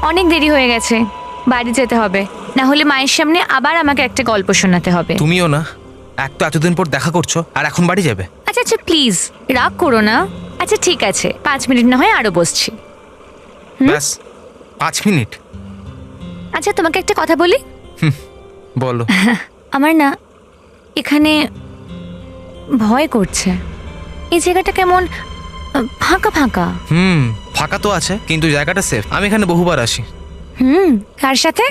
অনেক দেরি হয়ে গেছে, বাড়ি যেতে হবে, না হলে মায়ের সামনে আবার আমাকে একটা গল্প শোনাতে হবে। তুমিও না, এক তো এতদিন পর দেখা করছো আর এখন বাড়ি যাবে? আচ্ছা আচ্ছা প্লিজ রাগ করো না। আচ্ছা ঠিক আছে, 5 মিনিট না হয় আরো বসছি। ব্যাস 5 মিনিট? আচ্ছা তোমাকে একটা কথা বলি। বলো। আমার না এখানে ভয় করছে। এই জায়গাটা কেমন ফাঁকা ফাঁকা। ফাঁকা তো আছে, কিন্তু জায়গাটা সেফ। আমি এখানে বহুবার আসি। কার সাথে?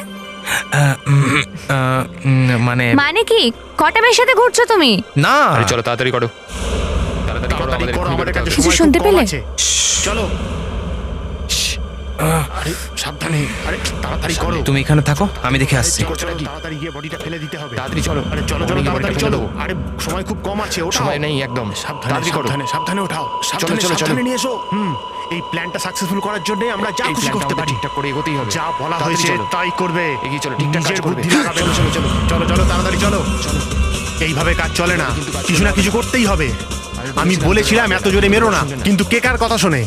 মানে কি কটা মেয়ের সাথে ঘুরছো তুমি? না, চলো তাড়াতাড়ি করো, তাড়াতাড়ি করো, আমাদের কাছে কিছু সময় শুনতে খুব কম পেলে? আছে। চলো। আরে সাবধানে, আরে তাড়াতাড়ি করো। তুমি এখানে থাকো, আমি দেখে আসছি। চলো, তাড়াতাড়ি গিয়ে বডিটা ফেলে দিতে হবে। তাড়াতাড়ি চলো। আরে চলো চলো, তাড়াতাড়ি চলো। আরে সময় খুব কম আছে, ওঠাও। সময় নেই একদম, সাবধানে সাবধানে সাবধানে ওঠাও। সাবধানে চলো, চলো। সাবধানে নিয়ে এসো। এই প্ল্যানটা সাকসেসফুল করার জন্য আমরা যা খুশি করতে পারি। ঠিকঠাক করে এগোতেই হবে, যা বলা হয়েছে তাই করবে। এগিয়ে চলো, ঠিকঠাক কাজ নিজের করবে। বুদ্ধি লাগাবে। চলো চলো চলো চলো, তাড়াতাড়ি চলো। এইভাবে কাজ চলে না, কিছু না কিছু করতেই হবে। আমি বলেছিলাম এত জোরে মেরো না, কিন্তু কে কার কথা শোনে?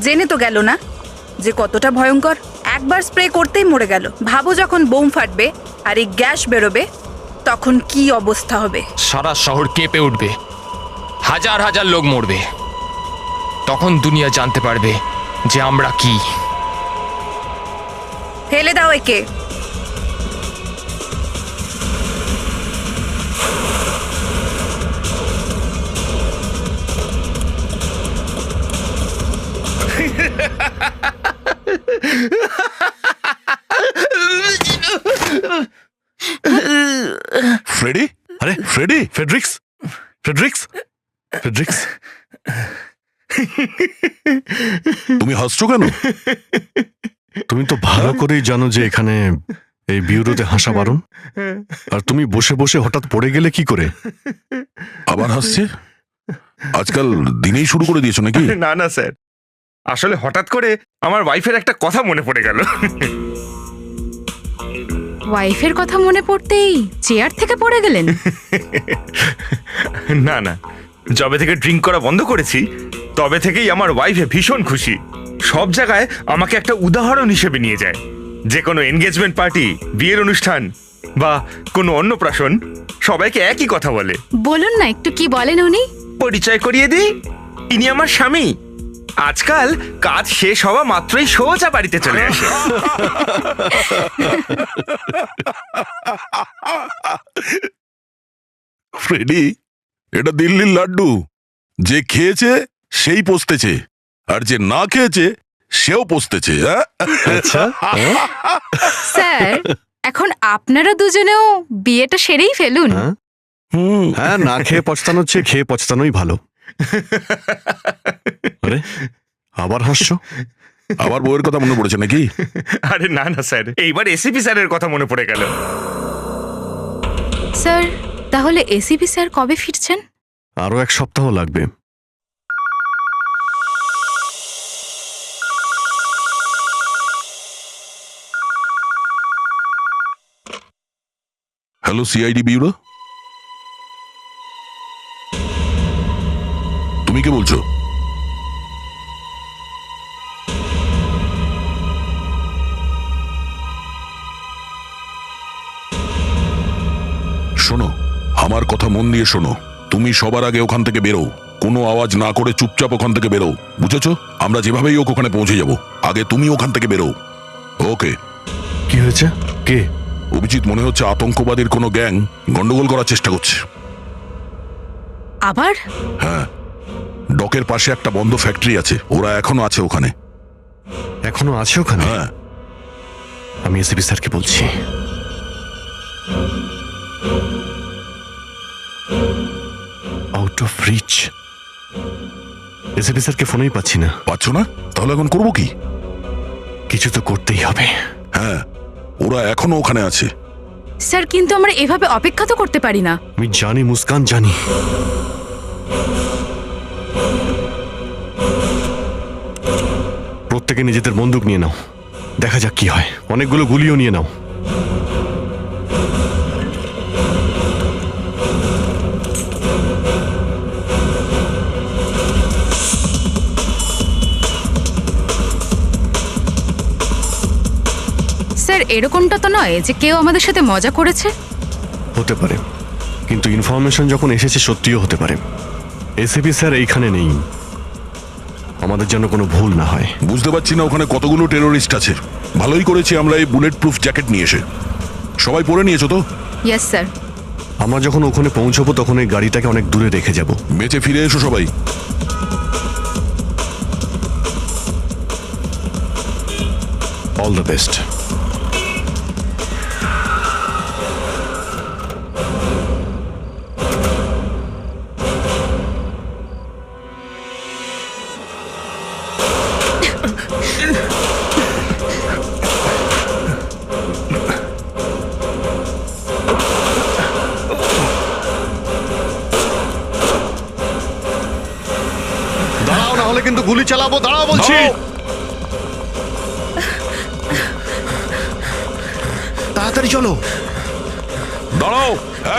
জেনে তো গেল না যে কতটা ভয়ঙ্কর। একবার স্প্রে করতেই মরে গেল। ভাবো যখন বোম ফাটবে আর এই গ্যাস বেরোবে তখন কি অবস্থা হবে। সারা শহর কেঁপে উঠবে, হাজার হাজার লোক মরবে। তখন দুনিয়া জানতে পারবে যে আমরা কি। ফেলে দাও একে। ফ্রেডি? আরে ফ্রেডি, ফেডরিক্স, ফেডরিক্স, ফেডরিক্স, তুমি হাসছো কেন? তুমি তো ভালো করেই জানো যে এখানে এই বিউরোতে হাসা বারণ। আর তুমি বসে বসে হঠাৎ পড়ে গেলে কি করে? আবার হাসছে? আজকাল দিনেই শুরু করে দিয়েছো নাকি? না না স্যার, আসলে হঠাৎ করে আমার ওয়াইফের একটা কথা মনে পড়ে গেল। ওয়াইফের কথা মনে পড়তেই চেয়ার থেকে পড়ে গেলেন? না না, যবে থেকে ড্রিঙ্ক করা বন্ধ করেছি তবে থেকেই আমার ওয়াইফে ভীষণ খুশি। সব জায়গায় আমাকে একটা উদাহরণ হিসেবে নিয়ে যায়। যে কোনো এনগেজমেন্ট পার্টি, বিয়ের অনুষ্ঠান বা কোনো অন্নপ্রাশন, সবাইকে একই কথা বলে। বলুন না একটু, কি বলেন উনি? পরিচয় করিয়ে দিই, ইনি আমার স্বামী। আজকাল কাজ শেষ হওয়া মাত্রই সোজা বাড়িতে চলে আসে। ফ্রেডি, এটা দিল্লির লাড্ডু। যে খেয়েছে সেই পস্তেছে, আর যে না খেয়েছে সেও পস্তেছে। আচ্ছা স্যার, এখন আপনারা দুজনেও বিয়েটা সেরেই ফেলুন। হ্যাঁ, না খেয়ে পছতানোর চেয়ে খেয়ে পছতানোই ভালো। আরে আবার হাসছো? আবার বউয়ের কথা মনে পড়েছে নাকি? আরে না না স্যার, এইবার এসিপি স্যারের কথা মনে পড়ে গেল। স্যার, তাহলে এসিপি স্যার কবে ফিরছেন? আরো 1 সপ্তাহ লাগবে। হ্যালো সিআইডি ব্যুরো, তুমি কে বলছো? শোনো, আমার কথা মন দিয়ে শোনো। তুমি সবার আগে ওখান থেকে বেরো, কোনো আওয়াজ না করে চুপচাপ ওখান থেকে বেরো, বুঝেছো? আমরা যেভাবেই হোক ওখানে পৌঁছে যাব, আগে তুমি ওখান থেকে বেরো। ওকে। কি হয়েছে? কে? অভিজিৎ, মনে হচ্ছে আতঙ্কবাদীর কোনো গ্যাং গন্ডগোল করার চেষ্টা করছে। আবার? হ্যাঁ, ডকের পাশে একটা বন্ধ ফ্যাক্টরি আছে, ওরা এখনো আছে ওখানে। এখনো আছে ওখানে? হ্যাঁ। আমি এসিপি স্যারকে বলছি। Out of reach. এসিপি স্যারকে ফোনেই পাচ্ছি না। পাচ্ছ না? তাহলে এখন করবো কি? কিছু তো করতেই হবে। হ্যাঁ, ওরা এখনো ওখানে আছে। স্যার, কিন্তু আমরা এভাবে অপেক্ষা তো করতে পারি না। আমি জানি মুস্কান, জানি। প্রত্যেকে নিজেদের বন্দুক নিয়ে নাও, দেখা যাক কি হয়। অনেকগুলো গুলিও নিয়ে নাও। স্যার এরকমটা তো নয় যে কেউ আমাদের সাথে মজা করেছে। হতে পারে, কিন্তু ইনফরমেশন যখন এসেছে সত্যিও হতে পারে। এসিপি স্যার এইখানে নেই, আমাদের যেন কোনো ভুল না হয়। বুঝতে পারছি না ওখানে কতগুলো টেরোরিস্ট আছে। ভালোই করেছি আমরা এই বুলেট প্রুফ জ্যাকেট নিয়ে এসে। সবাই পরে নিয়েছো তো? Yes sir. আমরা যখন ওখানে পৌঁছবো তখন এই গাড়িটাকে অনেক দূরে রেখে যাব। বেঁচে ফিরে এসো সবাই। All the best. দাঁড়াও, না হলে কিন্তু গুলি চালাবো। দাঁড়াও বলছি। তাড়াতাড়ি চলো। দাঁড়াও,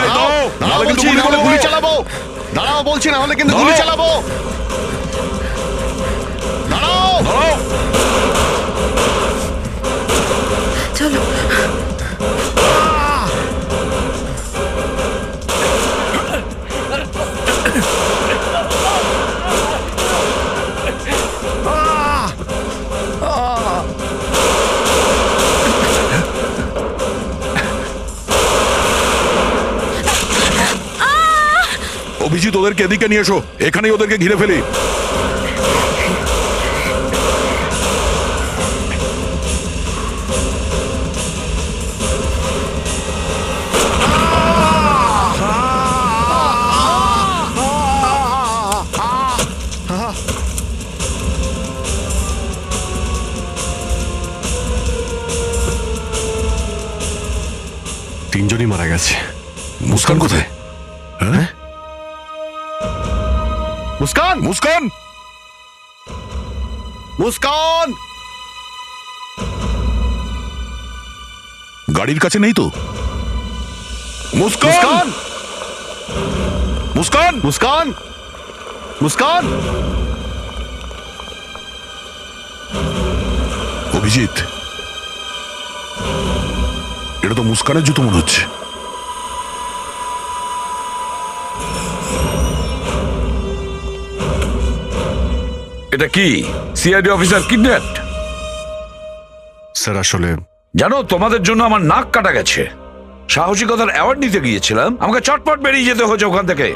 এই দাঁড়াও, নাহলে কিন্তু বলছি, গুলি না হলে করবো। গুলি চালাবো। দাঁড়াও বলছি, না হলে কিন্তু গুলি দাঁড়াও। চালাবো। দাঁড়াও। দাঁড়াও। চলো। অভিজিৎ, ওদেরকে এদিকে নিয়ে এসো, এখানেই ওদেরকে ঘিরে ফেলি। তিনজনই মারা গেছে। মুস্কান কোথায়? হ্যাঁ, মুস্কান, মুস্কান, মুস্কান। গাড়ির কাছে নেই তো? মুস্কান, মুস্কান, মুস্কান, মুস্কান। অভিজিৎ, এটা তো মুস্কানের জুতো মনে হচ্ছে। এটা কি সিআইডি অফিসার কিডন্যাপড? স্যার আসলে জানো, তোমাদের জন্য আমার নাক কাটা গেছে। সাহসিকতার অ্যাওয়ার্ড নিতে গিয়েছিলাম, আমাকে চটপট বেরিয়ে যেতে হয়েছে ওখান থেকে।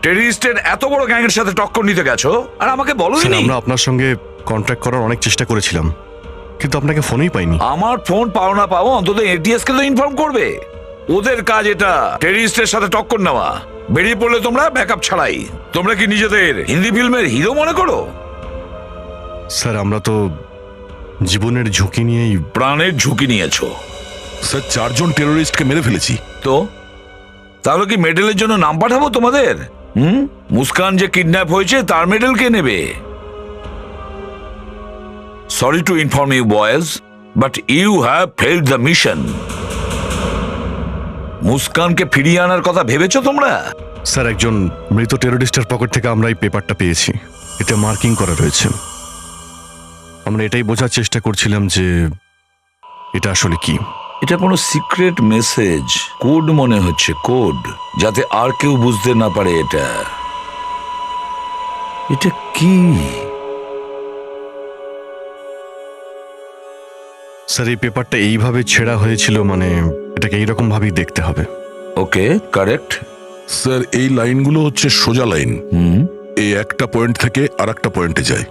টেররিস্টের এত বড় গ্যাংয়ের সাথে টক্কর নিতে গেছো আর আমাকে স্যার, বলোনি? আমরা আপনার সঙ্গে কন্ট্যাক্ট করার অনেক চেষ্টা করেছিলাম, কিন্তু আপনাকে ফোনেই পাইনি। আমার ফোন পাও না পাও, অন্তত এটিএস কে তো ইনফর্ম করবে। ওদের কাজ এটা, টেররিস্টের সাথে টক্কর নেওয়া। বেরিয়ে পড়লে তোমরা ব্যাকআপ ছাড়াই। তোমরা কি নিজেদের হিন্দি ফিল্মের হিরো মনে করো? স্যার, আমরা তো জীবনের ঝুঁকি নিয়েই। প্রাণের ঝুঁকি নিয়েছো। স্যার, 4 জন টেরোরিস্টকে মেরে ফেলেছি। তো তাহলে কি মেডেলের জন্য নাম পাঠাবো তোমাদের? মুস্কান যে কিডন্যাপ হয়েছে তার মেডেল কে নেবে? Sorry to inform you boys, but you have failed the mission. মুস্কানকে ফিরিয়ে আনার কথা ভেবেছো তোমরা? স্যার, একজন মৃত টেরোরিস্টের পকেট থেকে আমরা এই পেপারটা পেয়েছি। এতে মার্কিং করা রয়েছে। আমরা এটাই বোঝার চেষ্টা করছিলাম যে এটা আসলে কি। এটা কোনো সিক্রেট মেসেজ, কোড মনে হচ্ছে, কোড, যাতে আর কেউ বুঝতে না পারে। এটা কি? স্যার, এই পেপারটা এইভাবে ছেঁড়া হয়েছিল, মানে এটাকে এইরকম ভাবেই দেখতে হবে। ওকে, কারেক্ট। স্যার, এই লাইনগুলো হচ্ছে সোজা লাইন। এই একটা পয়েন্ট থেকে আর একটা পয়েন্টে যায়।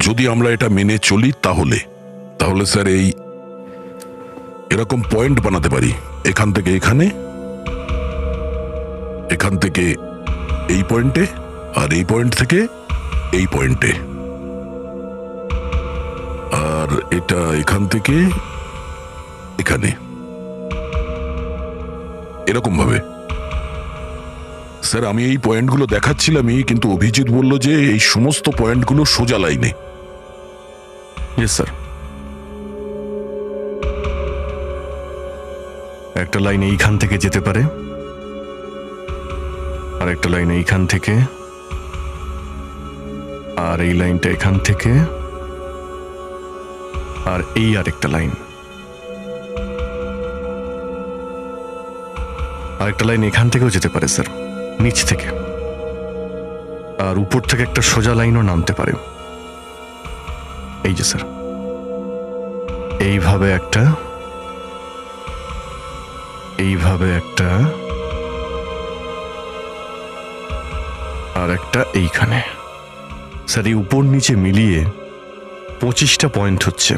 যদি আমরা এটা মেনে চলি তাহলে স্যার এই এরকম পয়েন্ট বানাতে পারি। এখান থেকে এখানে, এখান থেকে এই পয়েন্টে, আর এই পয়েন্ট থেকে এই পয়েন্টে, আর এটা এখান থেকে এখানে, এরকম ভাবে। স্যার, আমি এই পয়েন্টগুলো দেখাচ্ছিলামই, কিন্তু অভিজিৎ বলল যে এই সমস্ত পয়েন্টগুলো সোজা লাইনে। Yes sir. একটা লাইন এইখান থেকে যেতে পারে, আর একটা লাইন এইখান থেকে, আর এই লাইনটা এখান থেকে, আর এই আরেকটা লাইন। একটা লাইন এখান থেকেও যেতে পারে স্যার, নিচ থেকে। আর উপর থেকে একটা সোজা লাইনও নামতে পারে। এই যে স্যার, এইভাবে একটা, এইভাবে একটা, আর একটা এইখানে। স্যার এই উপর নিচে মিলিয়ে 25টা পয়েন্ট হচ্ছে।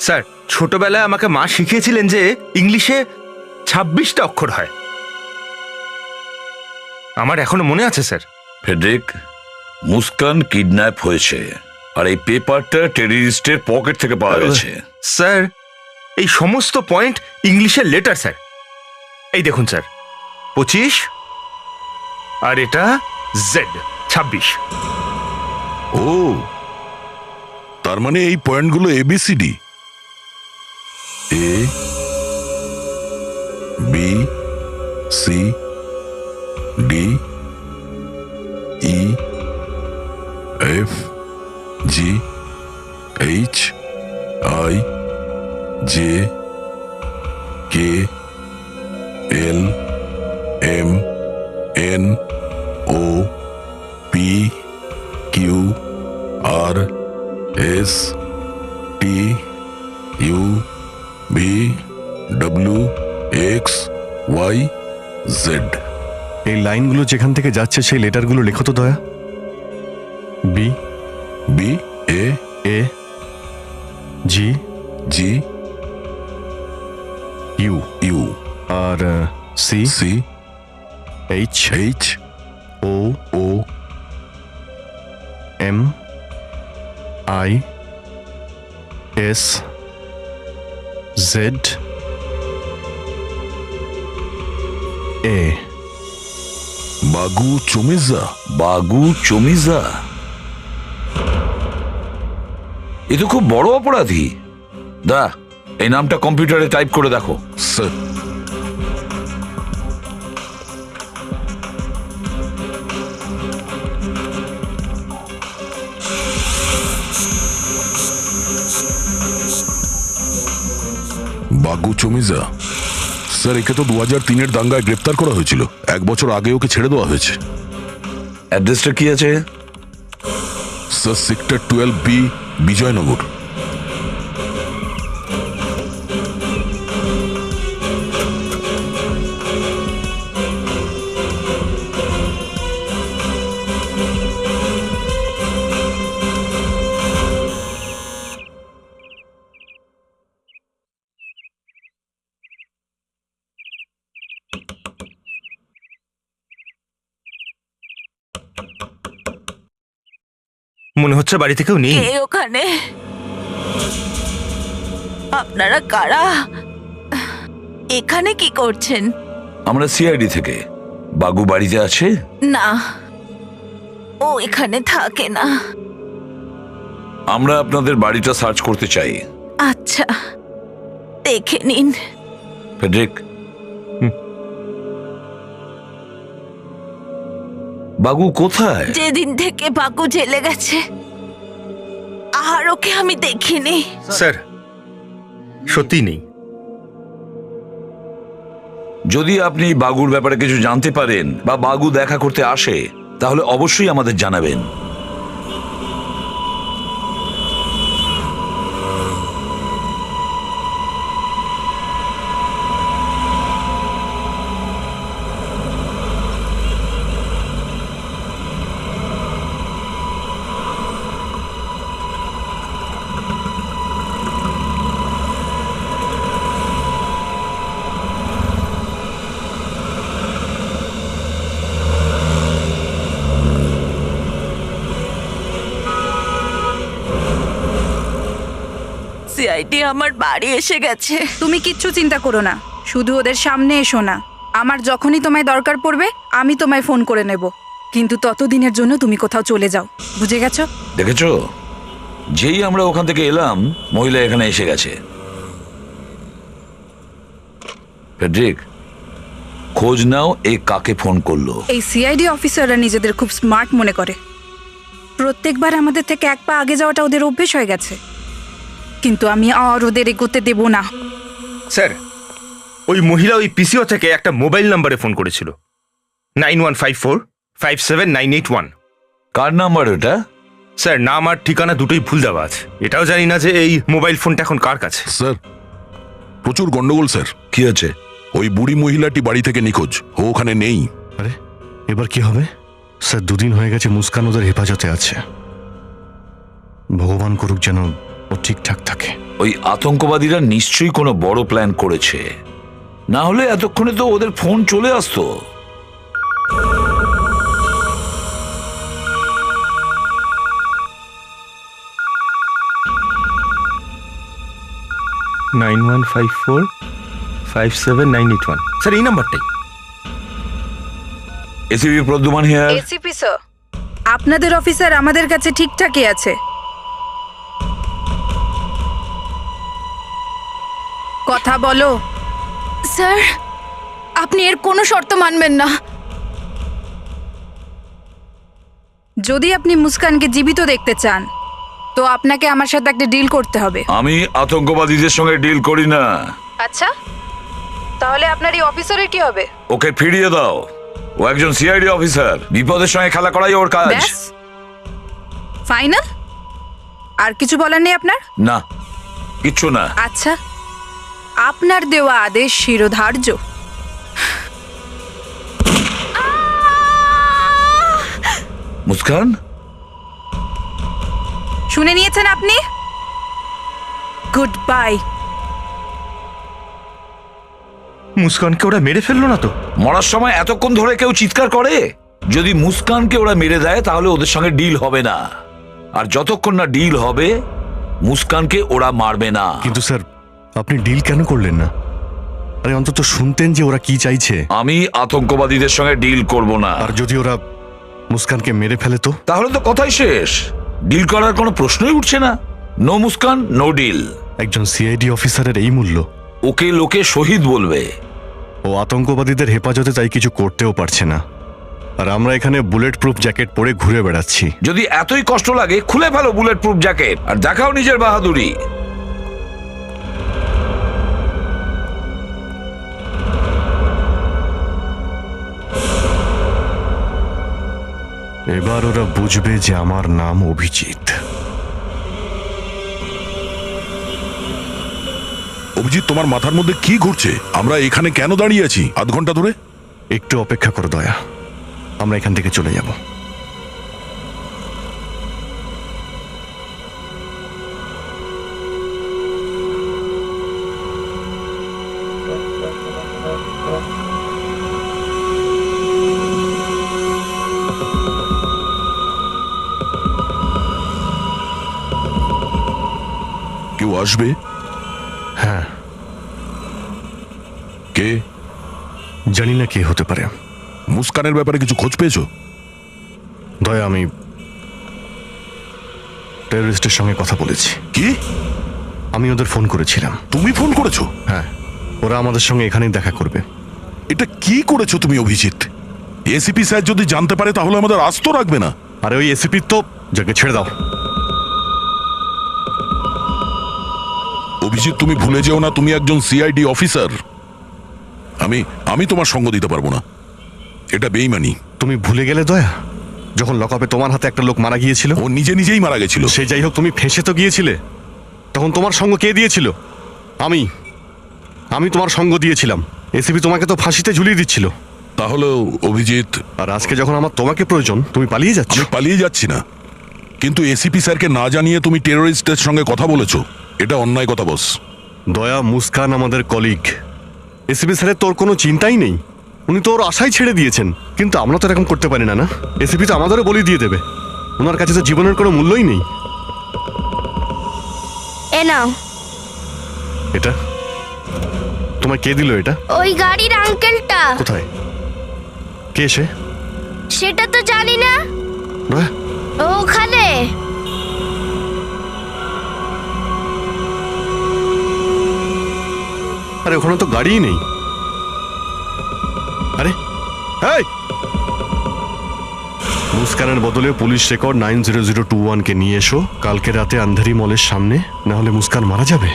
স্যার ছোটবেলায় আমাকে মা শিখিয়েছিলেন যে ইংলিশে 26টা অক্ষর হয়। আমার এখনো মনে আছে স্যার। ফেডরিক, মুস্কান কিডন্যাপ হয়েছে আর এই পেপারটা টেররিস্টের পকেট থেকে পাওয়া গেছে। স্যার এই সমস্ত পয়েন্ট ইংলিশের লেটার স্যার। এই দেখুন স্যার, 25 আর এটা জেড 26। ও, তার মানে এই পয়েন্টগুলো A B C D. A B C D E F G H I J K L M N O P Q R S T U V W X Y Z. এই লাইনগুলো যেখান থেকে যাচ্ছে সেই লেটারগুলো লেখো তো দয়া। B B A A G G U U R C C H H O O M I S Z A. বাগু চমিজা। বাগু চমিজা? এ তো খুব বড় অপরাধী। দা, এই নামটা কম্পিউটারে টাইপ করে দেখো। স্যার বাগু চমিজা, স্যার একে তো 2003-এর দাঙ্গায় গ্রেপ্তার করা হয়েছিল। 1 বছর আগে ওকে ছেড়ে দেওয়া হয়েছে। অ্যাড্রেসটা কি আছে? Sir sector 12B, Bijaynagar. মনে হচ্ছে বাড়িতে কেউ নেই। কে ওখানে? আপনারা কারা? এখানে কি করছেন? আমরা সিআইডি থেকে। বাগু বাড়িতে আছে? না, ও এখানে থাকে না। আমরা আপনাদের বাড়িটা সার্চ করতে চাই। আচ্ছা, দেখে নিন। ফেডরিক, বাগু কোথায়? যেদিন থেকে বাগু জেলে গেছে আর ওকে আমি দেখিনি। স্যার সত্যি নেই। যদি আপনি বাগুর ব্যাপারে কিছু জানতে পারেন বা বাগু দেখা করতে আসে, তাহলে অবশ্যই আমাদের জানাবেন। সিআইডি আমার বাড়ি এসে গেছে। তুমি কিচ্ছু চিন্তা করো না, শুধু ওদের সামনে এসো না। আমার যখনই তোমায় দরকার পড়বে আমি তোমায় ফোন করে নেব, কিন্তু ততদিনের জন্য তুমি কোথাও চলে যাও, বুঝে গেছো? দেখেছো, যেই আমরা ওখান থেকে এলাম মহিলা এখানে এসে গেছে। ফেডরিক, খোঁজ নাও এ কাকে ফোন করলো। এই সিআইডি অফিসাররা নিজেদের খুব স্মার্ট মনে করে। প্রত্যেকবার আমাদের থেকে এক পা আগে যাওয়াটা ওদের অভ্যেস হয়ে গেছে, কিন্তু আমি আর ওদের এগোতে দেব না। স্যার ওই মহিলা ওই পিসিও থেকে একটা মোবাইল নাম্বারে ফোন করেছিল 9154579881। কার নাম্বার ওটা? স্যার নাম আর ঠিকানা দুটোই ভুল দেওয়া আছে। এটাও জানি না যে এই মোবাইল ফোনটা এখন কার কাছে। স্যার প্রচুর গন্ডগোল স্যার। কি আছে? ওই বুড়ি মহিলাটি বাড়ি থেকে নিখোঁজ, ও ওখানে নেই। আরে এবার কি হবে? স্যার 2 দিন হয়ে গেছে মুস্কান ওদের হেফাজতে আছে। ভগবান করুক যেন ও ঠিকঠাক থাকে। ওই আতঙ্কবাদীরা নিশ্চয়ই কোনো বড় প্ল্যান করেছে, না হলে এতক্ষণে তো ওদের ফোন চলে আসতো। স্যার এই নাম্বারটাই। ACP Pradyuman here. ACP sir, আপনাদের অফিসার আমাদের কাছে ঠিকঠাকই আছে। কথা বলো। স্যার, আপনি এর কোনো শর্ত মানবেন না। যদি আপনি মুস্কানকে জীবিত দেখতে চান তো আপনাকে আমার সাথে একটা ডিল করতে হবে। আমি আতঙ্কবাদীদের সঙ্গে ডিল করি না। আচ্ছা, তাহলে আপনার এই অফিসারের কি হবে? ওকে ফিরিয়ে দাও। ও একজন সিআইডি অফিসার, বিপদের সঙ্গে খেলা করাই ওর কাজ। ব্যাস, ফাইনাল? আর কিছু বলার নেই আপনার? না, কিচ্ছু না। আচ্ছা, আপনার দেওয়া আদেশ শিরোধার্য। মুস্কান, শুনে নিয়েছেন আপনি? Good bye. মুস্কানকে ওরা মেরে ফেললো না তো? মরার সময় এতক্ষণ ধরে কেউ চিৎকার করে? যদি মুস্কানকে ওরা মেরে দেয় তাহলে ওদের সঙ্গে ডিল হবে না, আর যতক্ষণ না ডিল হবে মুস্কানকে ওরা মারবে না। কিন্তু স্যার আপনি ডিল কেন করলেন না? আরে অন্তত শুনতেন যে ওরা কি চাইছে। আমি আতঙ্কবাদীদের সঙ্গে ডিল করব না। আর যদি ওরা মুস্কানকে মেরে ফেলে তো? তাহলে তো কথাই শেষ, ডিল করার কোনো প্রশ্নই উঠছে না। No Muskan, no deal. একজন সিআইডি অফিসারের এই মূল্য? ওকে লোকে শহীদ বলবে। ও আতঙ্কবাদীদের হেফাজতে তাই কিছু করতেও পারছে না, আর আমরা এখানে বুলেট প্রুফ জ্যাকেট পরে ঘুরে বেড়াচ্ছি। যদি এতই কষ্ট লাগে খুলে ফেলো বুলেট প্রুফ জ্যাকেট আর দেখাও নিজের বাহাদুরি। এবার ওরা বুঝবে যে আমার নাম অভিজিৎ। অভিজিৎ, তোমার মাথার মধ্যে কি ঘুরছে? আমরা এখানে কেন দাঁড়িয়ে আছি আধ ঘন্টা ধরে? একটু অপেক্ষা করো দয়া, আমরা এখান থেকে চলে যাব। কেউ আসবে? হ্যাঁ। কে? জানি না কে হতে পারে। মুস্কানের ব্যাপারে কিছু খোঁজ পেয়েছো? দয়া, আমি টেররিস্টের সঙ্গে কথা বলেছি। কি? আমি ওদের ফোন করেছিলাম। তুমি ফোন করেছো? হ্যাঁ, ওরা আমাদের সঙ্গে এখানেই দেখা করবে। এটা কি করেছো তুমি অভিজিৎ? এসিপি স্যার যদি জানতে পারে তাহলে আমাদের আস্ত রাখবে না। আরে ওই এসিপি তো যাকে ছেড়ে দাও। অভিজিৎ, তুমি ভুলে যেও না তুমি একজন সিআইডি অফিসার। আমি তোমার সঙ্গ দিতে পারবো না, এটা বেইমানি। তুমি ভুলে গেলে দয়া, যখন লকআপে তোমার হাতে একটা লোক মারা গিয়েছিল? ও নিজেই মারা গেছিল। সে যাই হোক, তুমি ফেঁসে তো গিয়েছিলে। তখন তোমার সঙ্গ কে দিয়েছিল? আমি তোমার সঙ্গ দিয়েছিলাম। এসিপি তোমাকে তো ফাঁসিতে ঝুলিয়ে দিচ্ছিল। তাহলে অভিজিৎ, আর আজকে যখন আমার তোমাকে প্রয়োজন তুমি পালিয়ে যাচ্ছ। আমি পালিয়ে যাচ্ছি না, কিন্তু এসিপি স্যারকে না জানিয়ে তুমি টেররিস্টের সঙ্গে কথা বলেছো, এটা অন্যায় কথা বস। দয়া, মুস্কান আমাদের কলিগ। এসিপি স্যারের তোর কোনো চিন্তাই নেই, উনি তো ওর আশাই ছেড়ে দিয়েছেন। কিন্তু আমরা তো এরকম করতে পারি না। না, এসিপি তো আমাদেরও বলি দিয়ে দেবে। ওনার কাছে তো জীবনের কোনো মূল্যই নেই। এ নাও। এটা তোমায় কে দিল? এটা ওই গাড়ির আঙ্কেলটা। কোথায়? কে সে? সেটা তো জানি না। দয়া, ওখানে। আরে ওখানে তো গাড়িই নেই। আরে এই, মুস্কানের বদলে পুলিশ রেকর্ড 90021 কে নিয়ে এসো কালকে রাতে আন্ধেরি মলের সামনে, না হলে মুস্কান মারা যাবে।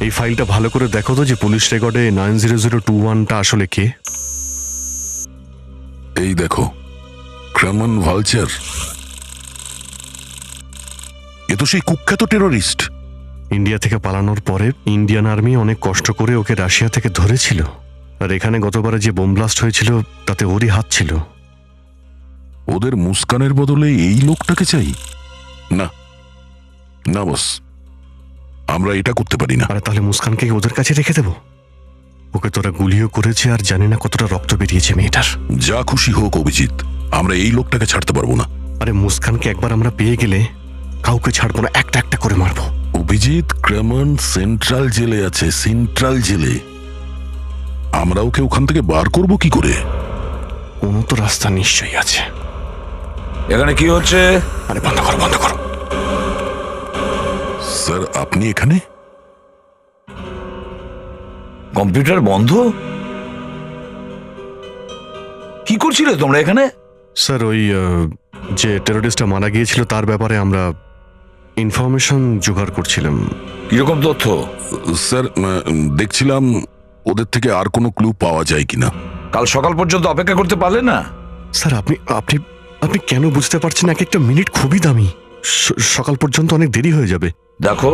এই ফাইলটা ভালো করে দেখো তো যে পুলিশ রেকর্ডে 90021টা আসলে কে। এই দেখো, ক্রামান ভালচার। এ তো সেই কুখ্যাত টেররিস্ট। ইন্ডিয়া থেকে পালানোর পরে ইন্ডিয়ান আর্মি অনেক কষ্ট করে ওকে রাশিয়া থেকে ধরেছিল, আর এখানে গতবারে যে বোম ব্লাস্ট হয়েছিল তাতে ওরই হাত ছিল। ওদের মুস্কানের বদলে এই লোকটাকে চাই? না না বস, আমরা এটা করতে পারি না। আরে তাহলে মুস্কানকে ওদের কাছে রেখে দেবো? ওকে তোরা গুলিও করেছে আর জানি না কতটা রক্ত বেরিয়েছে মেয়েটার। যা খুশি হোক অভিজিৎ, আমরা এই লোকটাকে ছাড়তে পারবো না। আরে মুস্কানকে একবার আমরা পেয়ে গেলে কাউকে ছাড়বো না, একটা একটা করে মারবো। অভিজিৎ, ক্রামান সেন্ট্রাল জেলে আছে, সেন্ট্রাল জেলে। আমরা ওকে ওখান থেকে বার করব কি করে? কোনো তো রাস্তা নিশ্চয়ই আছে। এখানে কি হচ্ছে? আরে বন্ধ করো, বন্ধ করো। স্যার, আপনি এখানে? কম্পিউটার বন্ধ? কি করছিলে তোমরা এখানে? স্যার ওই যে টেররিস্টটা মারা গিয়েছিল তার ব্যাপারে আমরা ইনফরমেশন জোগাড় করছিলাম। কিরকম তথ্য? স্যার, দেখছিলাম ওদের থেকে আর কোনো ক্লু পাওয়া যায় কিনা। কাল সকাল পর্যন্ত অপেক্ষা করতে পারলে না? স্যার আপনি আপনি আপনি কেন বুঝতে পারছেন? এক একটা মিনিট খুবই দামি। সকাল পর্যন্ত অনেক দেরি হয়ে যাবে। দেখো,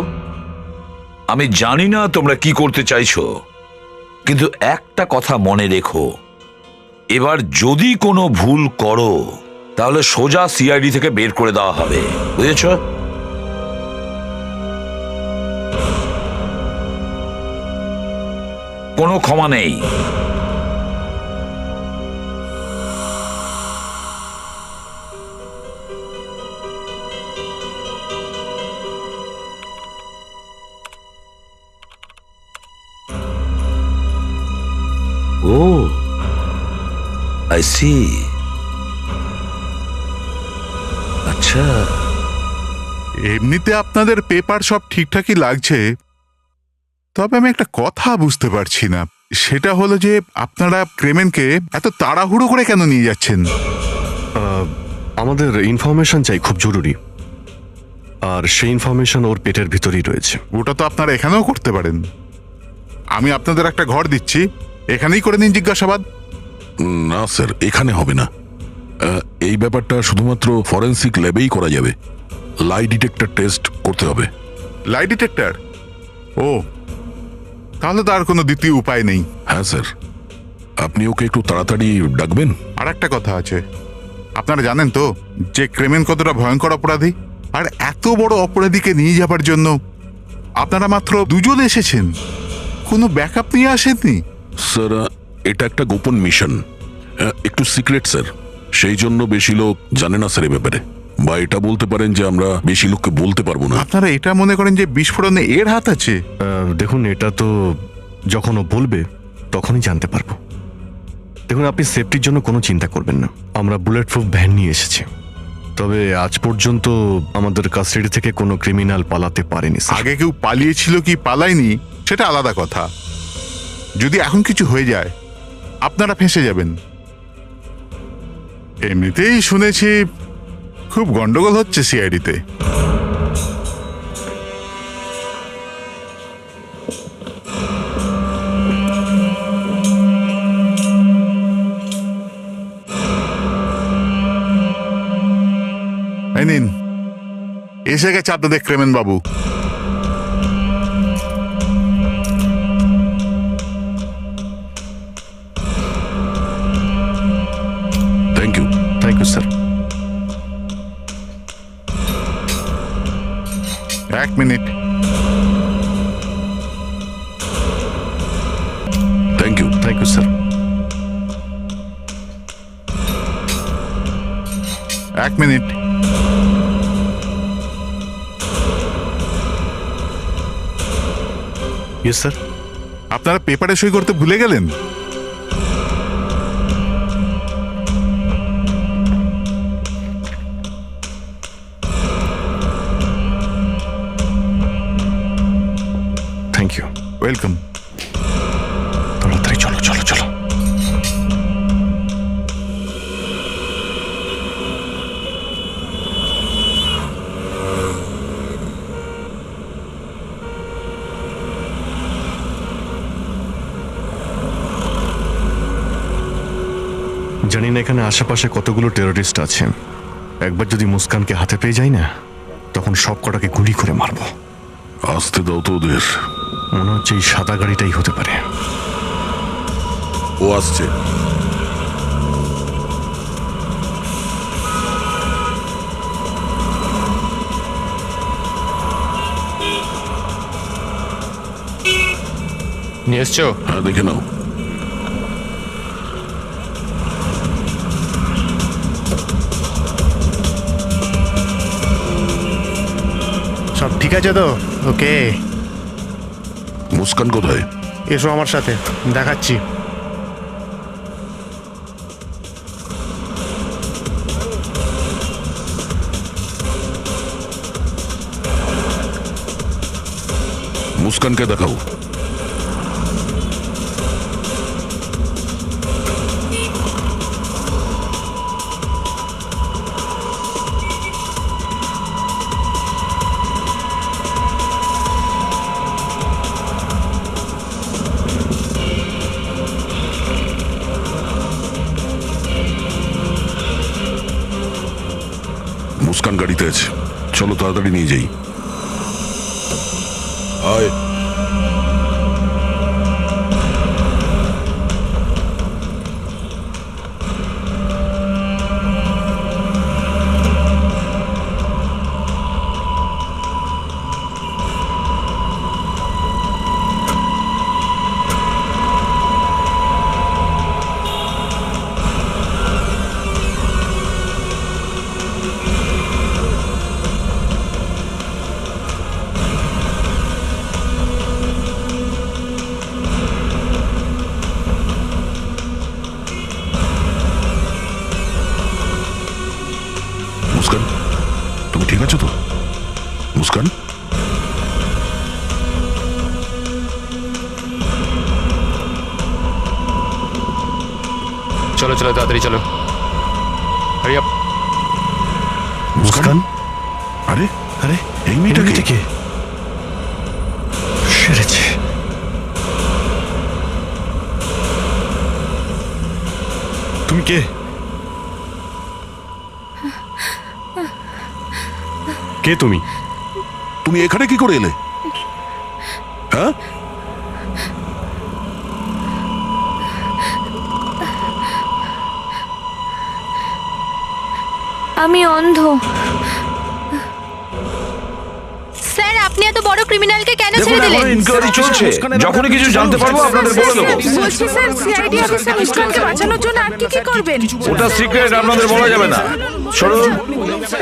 আমি জানি না তোমরা কি করতে চাইছো, কিন্তু একটা কথা মনে রেখো, এবার যদি কোনো ভুল করো তাহলে সোজা সিআইডি থেকে বের করে দেওয়া হবে, বুঝেছো? কোনো ক্ষমা নেই। ও আই সি। আচ্ছা, এমনিতে আপনাদের পেপার সব ঠিকঠাকই লাগছে, তবে আমি একটা কথা বুঝতে পারছি না। সেটা হলো যে আপনারা ক্রেমেনকে এত তাড়াহুড়ো করে কেন নিয়ে যাচ্ছেন? আমাদের ইনফরমেশন চাই, খুব জরুরি, আর সেই ইনফরমেশন ওর পেটের ভিতরেই রয়েছে। ওটা তো আপনারা এখানেও করতে পারেন। আমি আপনাদের একটা ঘর দিচ্ছি, এখানেই করে নিন জিজ্ঞাসাবাদ। না স্যার, এখানে হবে না। এই ব্যাপারটা শুধুমাত্র ফরেন্সিক ল্যাবেই করা যাবে। লাই ডিটেক্টর টেস্ট করতে হবে। Lie detector? ও, তাহলে তো আর কোনো দ্বিতীয় উপায় নেই। হ্যাঁ স্যার, আপনি ওকে একটু তাড়াতাড়ি ডাকবেন। আর একটা কথা আছে, আপনারা জানেন তো যে ক্রেমেন কতটা ভয়ঙ্কর অপরাধী, আর এত বড় অপরাধীকে নিয়ে যাবার জন্য আপনারা মাত্র দুজন এসেছেন, কোনো ব্যাকআপ নিয়ে আসেননি। স্যার, এটা একটা গোপন মিশন, একটু সিক্রেট স্যার, সেই জন্য বেশি লোক জানে না স্যার এ ব্যাপারে। বা এটা বলতে পারেন যে আমরা বেশি লোককে বলতে পারবো না। আপনারা এটা মনে করেন যে বিস্ফোরণে এর হাত আছে? দেখুন, এটা তো যখন ও বলবে তখনই জানতে পারবো। দেখুন, আপনি সেফটির জন্য কোনো চিন্তা করবেন না। আমরা বুলেট প্রুফ ভ্যান নিয়ে এসেছি, তবে আজ পর্যন্ত আমাদের কাস্টাডি থেকে কোনো ক্রিমিনাল পালাতে পারেনি। আগে কেউ পালিয়েছিল কি পালায়নি সেটা আলাদা কথা, যদি এখন কিছু হয়ে যায় আপনারা ফেঁসে যাবেন। এমনিতেই শুনেছি খুব গন্ডগোল হচ্ছে সিআইডিতে। এই নিন, এসে গেছে আপনাদের ক্রেমেন বাবু। Thank you. Thank you sir. এক মিনিট। Thank you. Thank you sir. এক মিনিট। Yes sir. আপনারা পেপারে সই করতে ভুলে গেলেন? Thank you. ওয়েলকাম। তাড়াতাড়ি চলো চলো চলো। জানি না এখানে আশেপাশে কতগুলো টেররিস্ট আছে, একবার যদি মুস্কানকে হাতে পেয়ে যাই না, তখন সব কটাকে গুলি করে মারবো। আসতে দাও তো ওদের। মনে হচ্ছে এই সাদা গাড়িটাই হতে পারে। ও আসছে। নিয়ে এসছো? হ্যাঁ, দেখে নাও। সব ঠিক আছে তো? ওকে, মুস্কান কোথায়? এসো আমার সাথে, দেখাচ্ছি। মুস্কানকে দেখাও। মুস্কান গাড়িতে আছে, চলো তাড়াতাড়ি নিয়ে যাই। আয়। মুস্কান, তুমি ঠিক আছো তো? মুস্কান, চলো চলো তাড়াতাড়ি চলো। Hurry up. মুস্কান, আরে আরে এই মেয়েটা কে? সেরেছে। তুমি কে? কে তুমি? তুমি এখানে কি করে এলে? হ্যাঁ, আমি অন্ধ। স্যার, আপনি এত বড় ক্রিমিনালকে কেন দেখুন, ছেড়ে দিলেন? এখনো ইনকোয়ারি চলছে, যখনই কিছু জানতে পারবো আপনাদের বলে দেবো। বলছি স্যার, সিআইডি অফিসার মুস্কানকে বাঁচানোর জন্য আর কি কি করবেন? ওটা সিক্রেট, আপনাদের বলা যাবে না। শুনুন,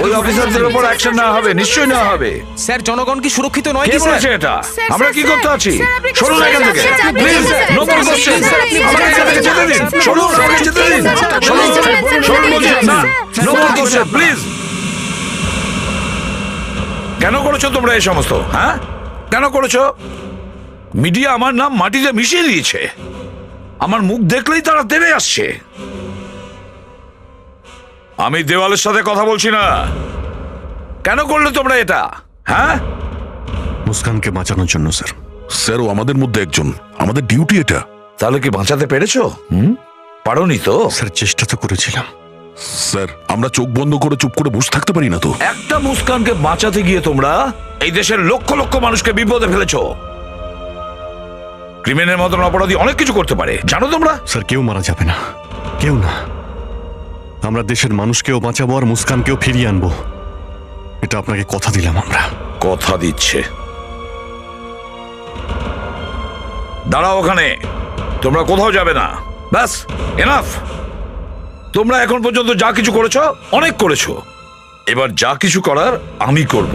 ওই অফিসারদের উপর অ্যাকশন না হবে, নিশ্চয়ই না হবে। স্যার, জনগণ কি সুরক্ষিত নয় কে কি স্যার? বলেছে এটা? স্যার, আমরা কি স্যার, করতে আছি? স্যার, আপনি শুনুন কিছু এখান থেকে, বলছেন, sir, please, sir, no more sir, question. Sir, sir, আমাকে এখান থেকে যেতে দিন। শুনুন, আমাকে যেতে দিন। শুনুন, শুনুন বলছি না, নো মোর কোশ্চেন, প্লিজ। কেন করেছো তোমরা এই সমস্ত? হ্যাঁ, কেন করেছো? মিডিয়া আমার নাম মাটিতে মিশিয়ে দিয়েছে, আমার মুখ দেখলেই তারা তেড়ে আসছে। আমি দেওয়ালের সাথে কথা বলছি না। কেন করলে তোমরা এটা? হ্যাঁ, মুস্কানকে বাঁচানোর জন্য স্যার। স্যার, ও আমাদের মধ্যে একজন, আমাদের ডিউটি এটা। তাহলে কি বাঁচাতে পেরেছো? পারোনি তো? স্যার, চেষ্টা তো করেছিলাম। স্যার, আমরা চোখ বন্ধ করে চুপ করে বসে থাকতে পারি না তো। একটা মুস্কানকে বাঁচাতে গিয়ে তোমরা এই দেশের লক্ষ লক্ষ মানুষকে বিপদে ফেলেছো। ক্রিমিনালের মতন অপরাধী অনেক কিছু করতে পারে, জানো তোমরা? স্যার, কেউ মারা যাবে না, কেউ না। আমরা দেশের মানুষকেও বাঁচাবো আর মুস্কানকেও ফিরিয়ে আনবো, এটা আপনাকে কথা দিলাম আমরা। কথা দিচ্ছে? দাঁড়াও ওখানে, তোমরা কোথাও যাবে না। ব্যাস, এনাফ। তোমরা এখন পর্যন্ত যা কিছু করেছো অনেক করেছো, এবার যা কিছু করার আমি করব।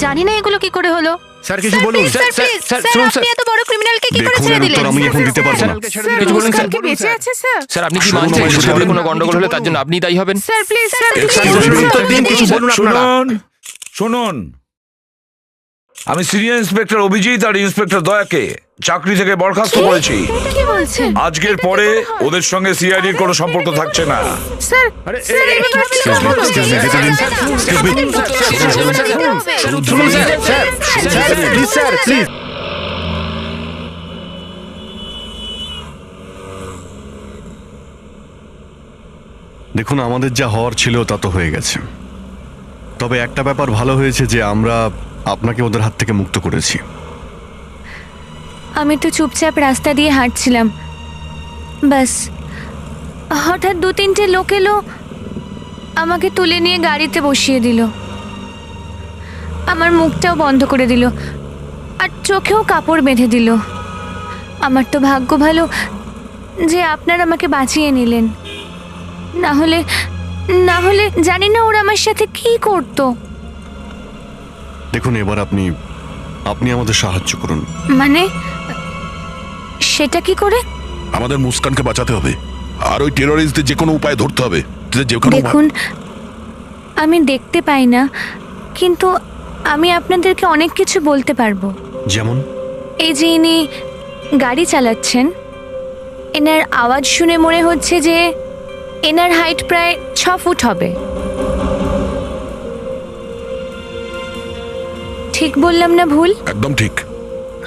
জানি না এগুলো কি করে হলো। স্যার, কিছু বলুন। স্যার, প্লিজ, স্যার, আপনি এত বড় ক্রিমিনালকে কি করে দেখুন, ছেড়ে এর দিলেন? উত্তর আমি এখন দিতে পারবো না। কিছু বলুন স্যার। মুস্কান কি বেঁচে আছে স্যার? স্যার, আপনি কি শুনুন, মানছেন আমায় শহরে বলুন। কোনো গন্ডগোল হলে তার জন্য আপনি দায়ী হবেন? স্যার, প্লিজ, স্যার, কিছু বলুন আপনারা। শুনুন, শুনুন, আমি সিনিয়র ইন্সপেক্টর অভিজিৎ আর ইন্সপেক্টর দয়াকে চাকরি থেকে বরখাস্ত করেছি। এটা কি বলছেন? আজকের পরে ওদের সঙ্গে সিআইডির কোনো সম্পর্ক থাকছে না। স্যার, স্যার, এই ব্যাপারে আপনি কি বলুন? শুনুন sir, sir, sir, please, sir, please. দেখুন, আমাদের যা হওয়ার ছিল তা তো হয়ে গেছে। তবে একটা ব্যাপার ভালো হয়েছে যে আমরা আপনাকে ওদের হাত থেকে মুক্ত করেছি। আমি তো চুপচাপ রাস্তা দিয়ে হাঁটছিলাম, ব্যাস হঠাৎ 2-3টে লোক এলো, আমাকে তুলে নিয়ে গাড়িতে বসিয়ে দিল, আমার মুখটাও বন্ধ করে দিল আর চোখেও কাপড় বেঁধে দিল। আমার তো ভাগ্য ভালো যে আপনারা আমাকে বাঁচিয়ে নিলেন, না হলে জানি না ওরা আমার সাথে কি করতো। দেখুন, এবার আপনি আমাদের সাহায্য করুন। মানে সেটা কি করে? আমাদের মুস্কানকে বাঁচাতে হবে, আর ওই টেররিস্টদের যে কোনো উপায় ধরতে হবে। দেখুন, আমি দেখতে পাই না, কিন্তু আমি আপনাদেরকে অনেক কিছু বলতে পারবো। যেমন? এই যে ইনি গাড়ি চালাচ্ছেন, এনার আওয়াজ শুনে মনে হচ্ছে যে এনার হাইট প্রায় 6 ফুট হবে। ঠিক বললাম না ভুল? একদম ঠিক।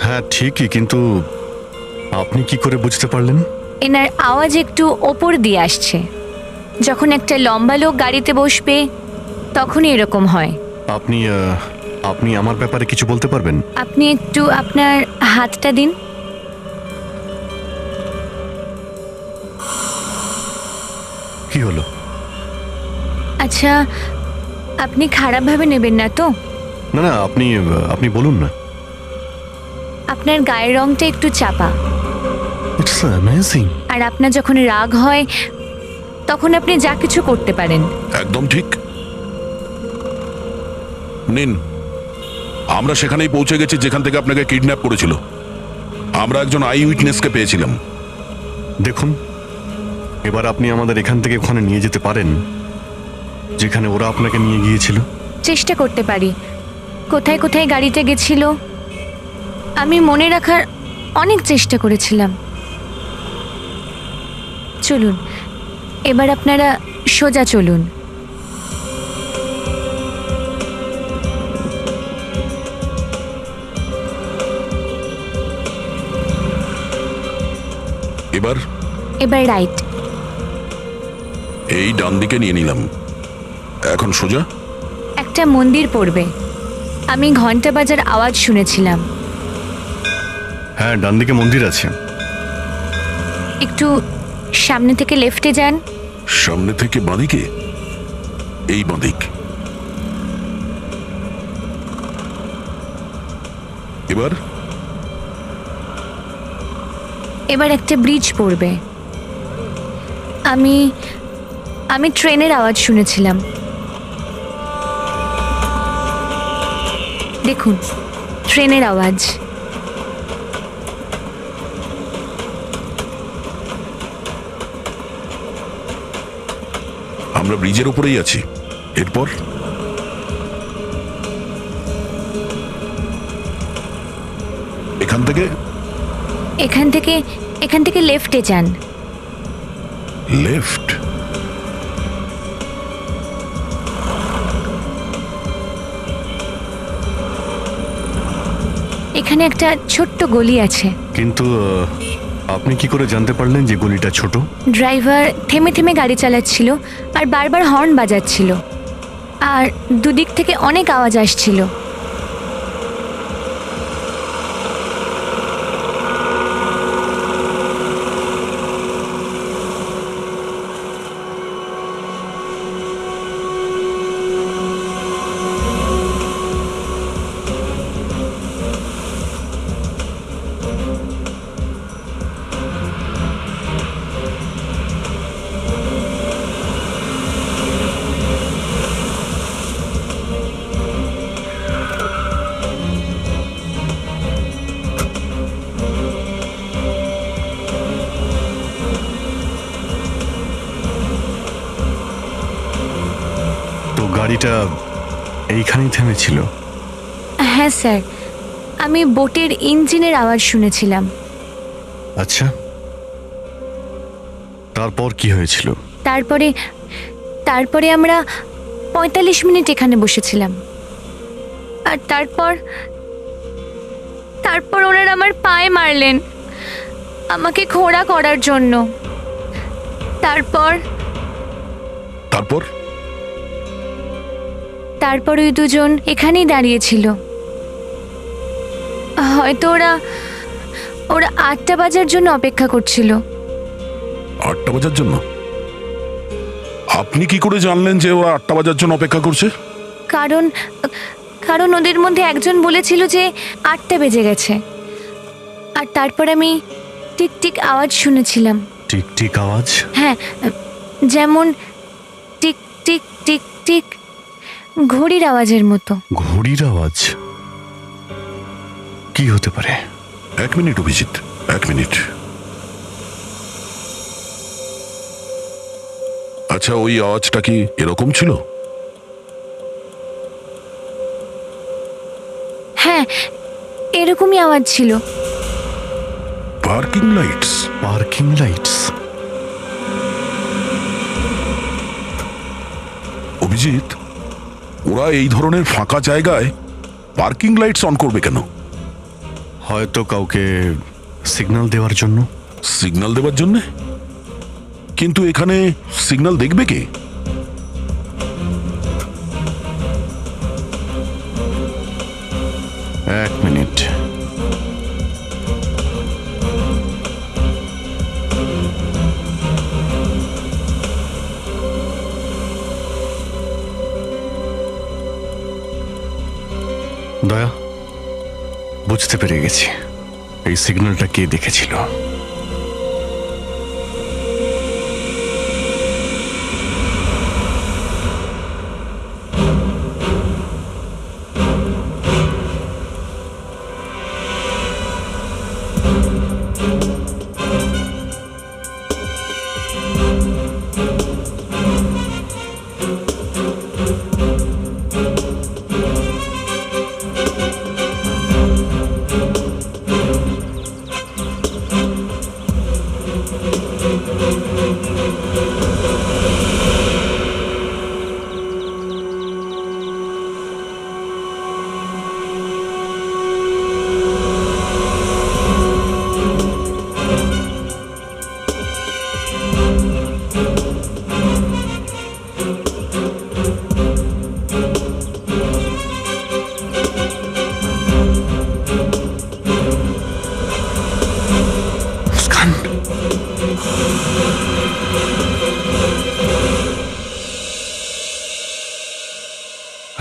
হ্যাঁ ঠিকই, কিন্তু আপনি কি করে বুঝতে পারলেন? এনার আওয়াজ একটু ওপর দিয়ে আসছে। যখন একটা লম্বা লোক গাড়িতে বসবে তখনই এরকম হয়। আপনি আমার ব্যাপারে কিছু বলতে পারবেন? আপনি একটু আপনার হাতটা দিন। কি হলো? আচ্ছা, আপনি খারাপভাবে নেবেন না তো? না না, আপনি বলুন না। আপনার গায়ের রংটা একটু চাপা। It's amazing. আর আপনার যখন রাগ হয় তখন আপনি যা কিছু করতে পারেন। একদম ঠিক। নিন, আমরা সেখানেই পৌঁছে গেছি যেখান থেকে আপনাকে কিডন্যাপ করেছিল। আমরা একজন আই উইটনেসকে পেয়েছিলাম। দেখুন, এবার আপনি আমাদের এখান থেকে ওখানে নিয়ে যেতে পারেন যেখানে ওরা আপনাকে নিয়ে গিয়েছিল? চেষ্টা করতে পারি। কোথায় কোথায় গাড়িতে গেছিল আমি মনে রাখার অনেক চেষ্টা করেছিলাম। চলুন, এবার আপনারা সোজা চলুন। এবার রাইট। এই ডান দিকে নিয়ে নিলাম। এখন সোজা। একটা মন্দির পড়বে, আমি ঘন্টা বাজার আওয়াজ শুনেছিলাম। হ্যাঁ, ডান দিকে মন্দির আছে। একটু সামনে থেকে লেফটে যান। সামনে থেকে বাঁদিকে? এই বাঁদিক। এবার একটা ব্রিজ পড়বে। আমি ট্রেনের আওয়াজ শুনেছিলাম। দেখুন, ট্রেনের আওয়াজ। আমরা ব্রিজের উপরেই আছি। এরপর এখান থেকে লেফটে যান। লেফট? এখানে একটা ছোট্ট গলি আছে। কিন্তু আপনি কি করে জানতে পারলেন যে গলিটা ছোট? ড্রাইভার থেমে থেমে গাড়ি চালাচ্ছিল আর বারবার হর্ন বাজাচ্ছিল, আর দুদিক থেকে অনেক আওয়াজ আসছিল। গাড়িটা এইখানেই থেমেছিল? হ্যাঁ স্যার, আমি বোটের ইঞ্জিনের আওয়াজ শুনেছিলাম। আচ্ছা, তারপর কি হয়েছিল? তারপরে আমরা 45 মিনিট এখানে বসেছিলাম, আর তারপর ওনারা আমার পায়ে মারলেন আমাকে খোঁড়া করার জন্য। তারপর ওই দুজন এখানেই দাঁড়িয়েছিল। হয়তো ওরা 8টা বাজার জন্য অপেক্ষা করছিল। 8টা বাজার জন্য? আপনি কি করে জানলেন যে ওরা 8টা বাজার জন্য অপেক্ষা করছে? কারণ ওদের মধ্যে একজন বলেছিল যে 8টা বেজে গেছে। আর তারপর আমি টিক টিক আওয়াজ শুনেছিলাম। টিক টিক আওয়াজ? হ্যাঁ, যেমন টিক টিক টিক টিক, ঘড়ির আওয়াজের মতো। ঘড়ির আওয়াজ? কি হতে পারে? 1 মিনিট অভিজিৎ, 1 মিনিট। আচ্ছা, ওই আওয়াজটা কি এরকম ছিল? হ্যাঁ, এরকমই আওয়াজ ছিল। Parking lights? Parking lights? Abhijit, ওরা এই ধরনের ফাঁকা জায়গায় পার্কিং লাইটস অন করবে কেন? হয়তো কাউকে সিগন্যাল দেওয়ার জন্য। সিগন্যাল দেওয়ার জন্য? কিন্তু এখানে সিগন্যাল দেখবে কে? এক মিনিট। দয়া, বুঝতে পেরে গেছি এই সিগন্যালটা কে দেখেছিল।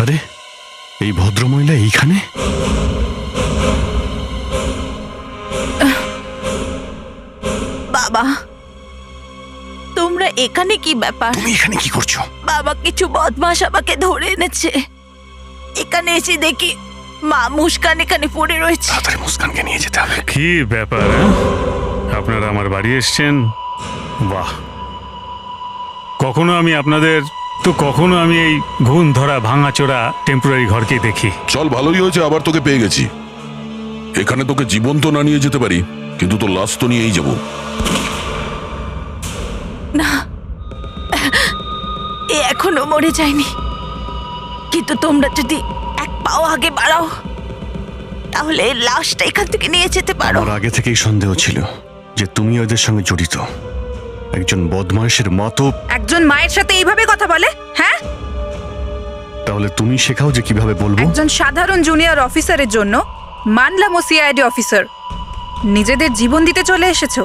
আরে, এই ভদ্রমহিলা এইখানে? বাবা, তোমরা এখানে কি ব্যাপার? তুমি এখানে কি করছো? বাবা, কিছু বদমাশ আমাকে ধরে এনেছে। এখানে এসে দেখি মা মুস্কান এখানে পড়ে রয়েছে। তাড়াতাড়ি মুস্কানকে নিয়ে যেতে হবে। কি ব্যাপার? আপনারা আমার বাড়ি এসছেন? বাহ! কখনো আমি এই ঘুণ ধরা ভাঙাচোরা টেম্পোরারি ঘরকে দেখি। চল, ভালোই হয়েছে আবার তোকে পেয়ে গেছি। এখানে তোকে জীবন্ত না নিয়ে যেতে পারি, কিন্তু তোর লাশ তো নিয়েই যাব। না, এ এখনো মরে যায়নি। কিন্তু তোমরা যদি এক পাও আগে বাড়াও, তাহলে এই লাশটা এখান থেকে নিয়ে যেতে পারো। আমার আগে থেকেই সন্দেহ ছিল যে তুমি ওদের সঙ্গে জড়িত। একজন বদমাইশের মতো একজন মায়ের সাথে এইভাবে কথা বলে? হ্যাঁ, তাহলে তুমি শেখাও যে কিভাবে বলবো। একজন সাধারণ জুনিয়র অফিসারের জন্য মানলাম ও সিআইডি অফিসার, নিজেদের জীবন দিতে চলে এসেছো।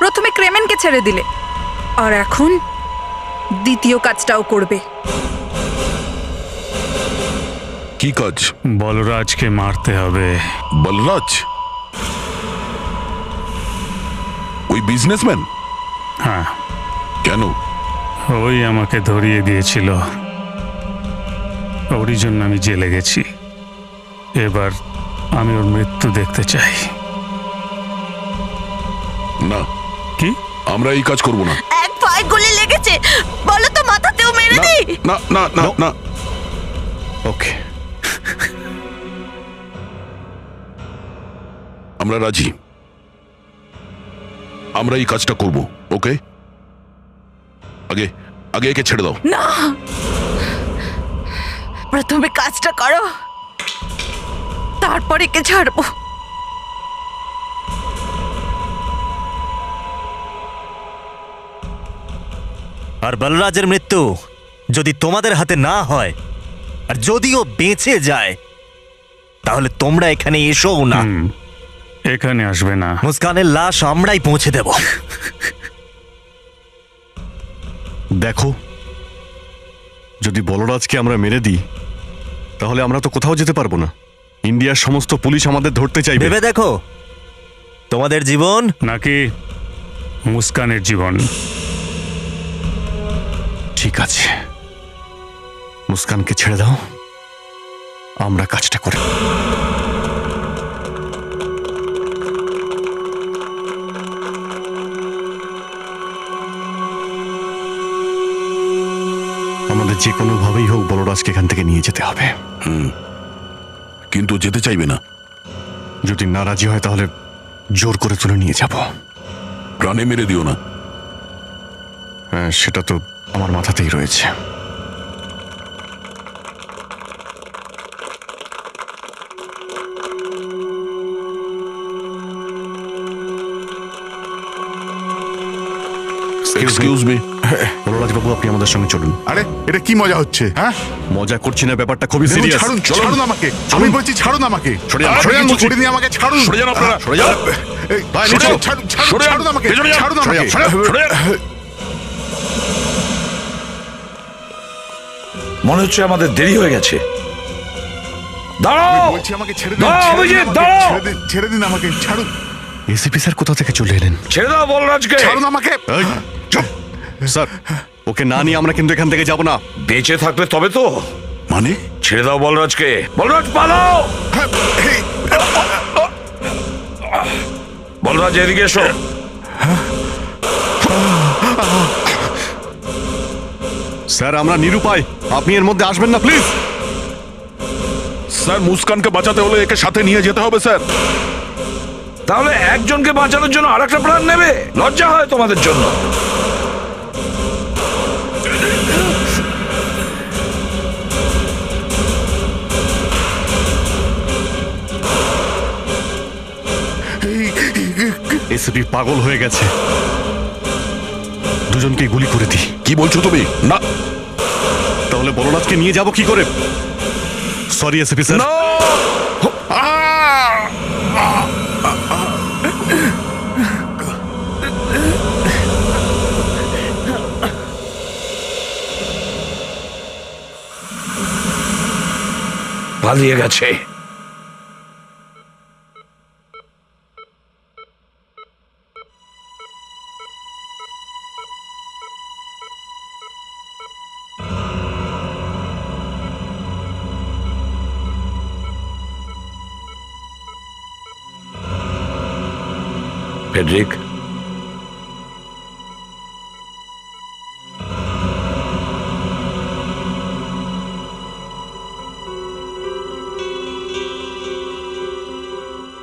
প্রথমে ক্রেমেনকে ছেড়ে দিলে, আর এখন দ্বিতীয় কাজটাও করবে। কি কাজ? বলরাজকে মারতে হবে। বলরাজ? ওই বিজনেসম্যান? হ্যাঁ। কেন? ওই আমাকে ধরিয়ে দিয়েছিল, ওরই জন্য আমি জেলে গেছি। এবার আমি ওর মৃত্যু দেখতে চাই। না। কি? আমরা এই কাজ করব না। এক পায়ে গুলি লেগেছে, বলো তো মাথাতেও মেরে দিই? না না না না। ওকে, আমরা রাজি। আমরা এই কাজটা করব। ওকে, আগে আগে একে ছেড়ে দাও। না, প্রথমে কাজটা করো, তারপরে কে ছাড়বো। আর বলরাজের মৃত্যু যদি তোমাদের হাতে না হয়, আর যদিও বেঁচে যায়, তাহলে তোমরা এখানে এসোও না। এখানে আসবে না। মুস্কানের লাশ আমরাই পৌঁছে দেব। দেখো, যদি বলরাজকে আমরা মেরে দিই তাহলে আমরা তো কোথাও যেতে পারবো না। ইন্ডিয়ার সমস্ত পুলিশ আমাদের ধরতে চাইবে। ভেবে দেখো, তোমাদের জীবন নাকি মুস্কানের জীবন। ঠিক আছে, মুস্কানকে ছেড়ে দাও, আমরা কাজটা করি। আমাদের যে কোনো ভাবেই হোক বলরাজকে এখান থেকে নিয়ে যেতে হবে। কিন্তু যেতে চাইবে না। যদি না রাজি হয় তাহলে জোর করে তুলে নিয়ে যাব। প্রাণে মেরে দিও না। হ্যাঁ, সেটা তো আমার মাথাতেই রয়েছে। এক্সকিউজ মি, বলরাজ বাবু, আপনি আমাদের সঙ্গে চলুন। আরে এটা কি মজা হচ্ছে? হ্যাঁ, মজা করছি না, ব্যাপারটা খুবই সিরিয়াস। ছাড়ুন, ছাড়ুন আমাকে, আমি বলছি ছাড়ুন আমাকে। সরে যান, সরে যান, কিছু করে নিয়ে আমাকে ছাড়ুন। সরে যান আপনারা, সরে যান। ছাড়ুন আমাকে, ছাড়ুন আমাকে। মনে হচ্ছে আমাদের দেরি হয়ে গেছে। দাঁড়াও, বলছি আমাকে ছেড়ে দিন, ছেড়ে দিন আমাকে, ছাড়ুন। এসিপি স্যার কোথা থেকে চলে এলেন? ছেড়ে দাও বলরাজকে। ছাড়ুন আমাকে। স্যার, ওকে না নিয়ে আমরা কিন্তু এখান থেকে যাব না। বেঁচে থাকলে তবে তো। মানে? ছেড়ে দাও বলরাজকে। বলরাজ পালাও। বলরাজ এদিকে এসো। স্যার, আমরা নিরুপায়, আপনি এর মধ্যে আসবেন না প্লিজ। স্যার, মুস্কানকে বাঁচাতে হলে একে সাথে নিয়ে যেতে হবে স্যার। তাহলে একজনকে বাঁচানোর জন্য আরেকটা প্রাণ নেবে? লজ্জা হয় তোমাদের জন্য। এসপি পাগল হয়ে গেছে, দুজনকে গুলি করে দিই। কি বলছো তুমি? না, তাহলে বলরাজকে নিয়ে যাব কি করে? Sorry SP sir. পালিয়ে গেছে। ফেডরিক,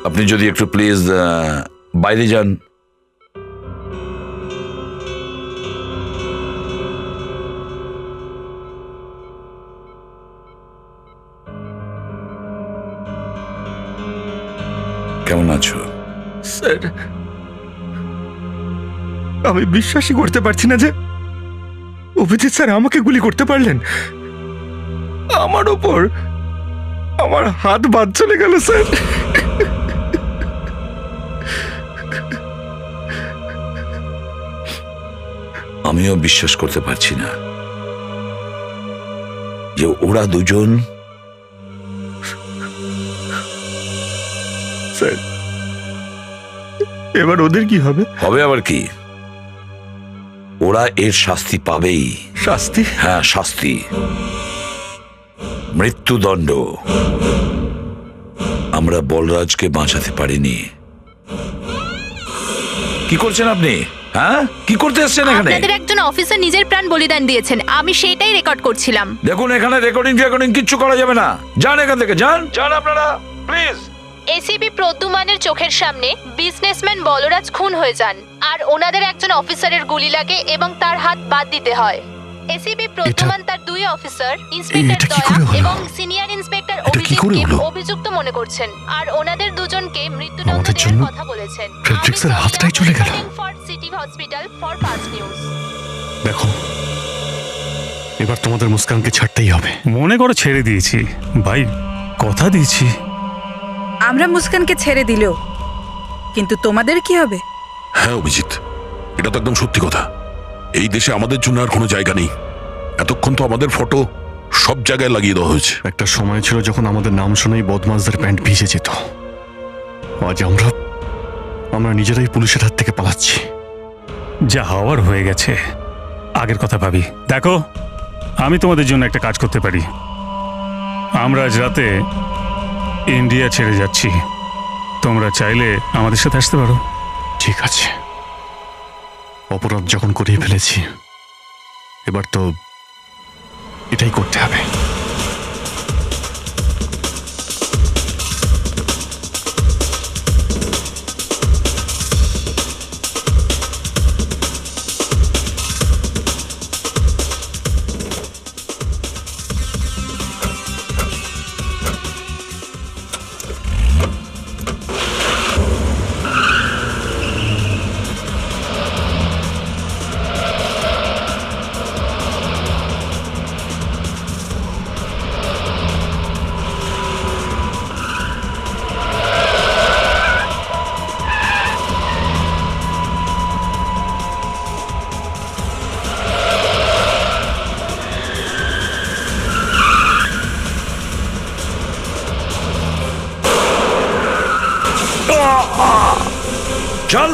আপনি যদি একটু প্লিজ বাইরে যান। কেমন আছো? স্যার, আমি বিশ্বাসই করতে পারছি না যে অভিজিৎ স্যার আমাকে গুলি করতে পারলেন। আমার ওপর আমার হাত বাদ চলে গেল স্যার। আমিও বিশ্বাস করতে পারছি না যে ওরা দুজন। স্যার, এবার ওদের কি হবে? হবে আবার কি? ওরা এর শাস্তি পাবেই। শাস্তি? হ্যাঁ, শাস্তি, মৃত্যুদণ্ড। আমরা বলরাজকে বাঁচাতে পারিনি। কি করছেন আপনি? হ্যাঁ, কি করতে এসেছেন এখানে? আপনাদের একজন অফিসার নিজের প্রাণ বলিদান দিয়েছেন, আমি সেটাই রেকর্ড করছিলাম। দেখুন, এখানে রেকর্ডিং কিচ্ছু করা যাবে না। যান এখান থেকে, যান যান আপনারা, প্লিজ। এসিপি প্রদ্যুমানের চোখের সামনে বিজনেসম্যান বলরাজ খুন হয়ে যান, আর ওনাদের একজন অফিসারের গুলি লাগে এবং তার হাত বাদ দিতে হয়। এসিপি প্রদ্যুমান তার দুই অফিসার, ইন্সপেক্টর দয়া এবং সিনিয়র ইন্সপেক্টর অভিজিৎকে অভিযুক্ত মনে করছেন, আর ওনাদের দুজনকে মৃত্যুদণ্ড দেওয়ার কথা বলেছেন। ফেডরিক স্যার হাতটাই চলে গেল। For city hospital for fast news. দেখো, এবার তোমাদের মুস্কানকে ছাড়তেই হবে। মনে করে ছেড়ে দিয়েছি ভাই, কথা দিয়েছি। আমরা মুস্কানকে ছেড়ে দিলেও কিন্তু তোমাদের কি হবে? হ্যাঁ অভিজিৎ, এটা তো একদম সত্যি কথা। এই দেশে আমাদের জন্য আর কোনো জায়গা নেই। এতক্ষণ তো আমাদের ফটো সব জায়গায় লাগিয়ে দেওয়া হয়েছে। একটা সময় ছিল যখন আমাদের নাম শুনেই বদমাশদের প্যান্ট ভিজে যেত। আজ আমরা নিজেরাই পুলিশের হাত থেকে পালাচ্ছি। যা হওয়ার হয়ে গেছে, আগের কথা ভাবি। দেখো, আমি তোমাদের জন্য একটা কাজ করতে পারি। আমরা আজ রাতে ইন্ডিয়া ছেড়ে যাচ্ছি, তোমরা চাইলে আমাদের সাথে আসতে পারো। ঠিক আছে, অপরাধ যখন করিয়ে ফেলেছি এবার তো এটাই করতে হবে। চল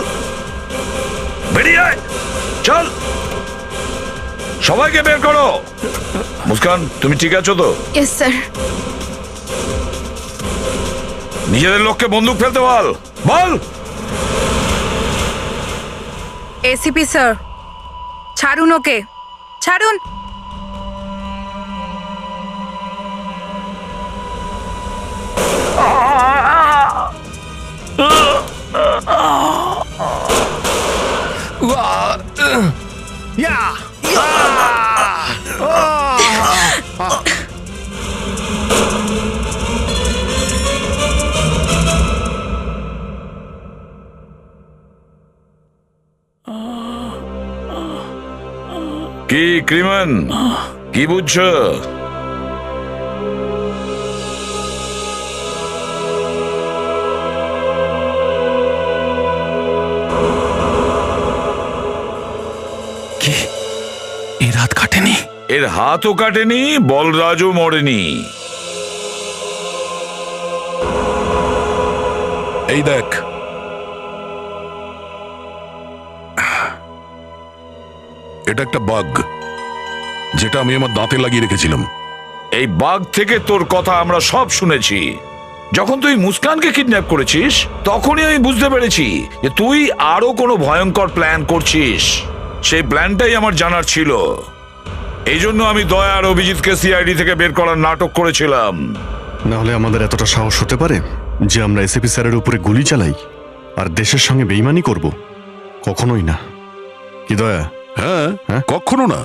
বেরিয়ে আয়, চল সবাইকে বের করো। মুস্কান, তুমি ঠিক আছো তো? Yes sir. নিজেদের লোককে বন্দুক ফেলতে বল। বল। এসিপি স্যার, ছাড়ুন ওকে, ছাড়ুন। কি ক্রিমান, কি বুঝছো? এর হাত কাটেনি? এর হাতও কাটেনি, বলরাজও মরেনি। এই দেখ, এটা একটা বাগ যেটা আমি আমার দাঁতে লাগিয়ে রেখেছিলাম। এই বাঘ থেকে তোর কথা আমরা সব শুনেছি। যখন তুই মুস্কানকে কিডন্যাপ করেছিস তখনই আমি বুঝতে পেরেছি যে তুই আরো কোনো ভয়ঙ্কর প্ল্যান করছিস। সেই প্ল্যানটাই আমার জানার ছিল। এই জন্য আমি দয়া আর অভিজিৎকে সিআইডি থেকে বের করার নাটক করেছিলাম। না হলে আমাদের এতটা সাহস হতে পারে যে আমরা এসিপি স্যারের উপরে গুলি চালাই আর দেশের সঙ্গে বেইমানি করব? কখনোই না। কি দয়া? হ্যাঁ, কখনো না।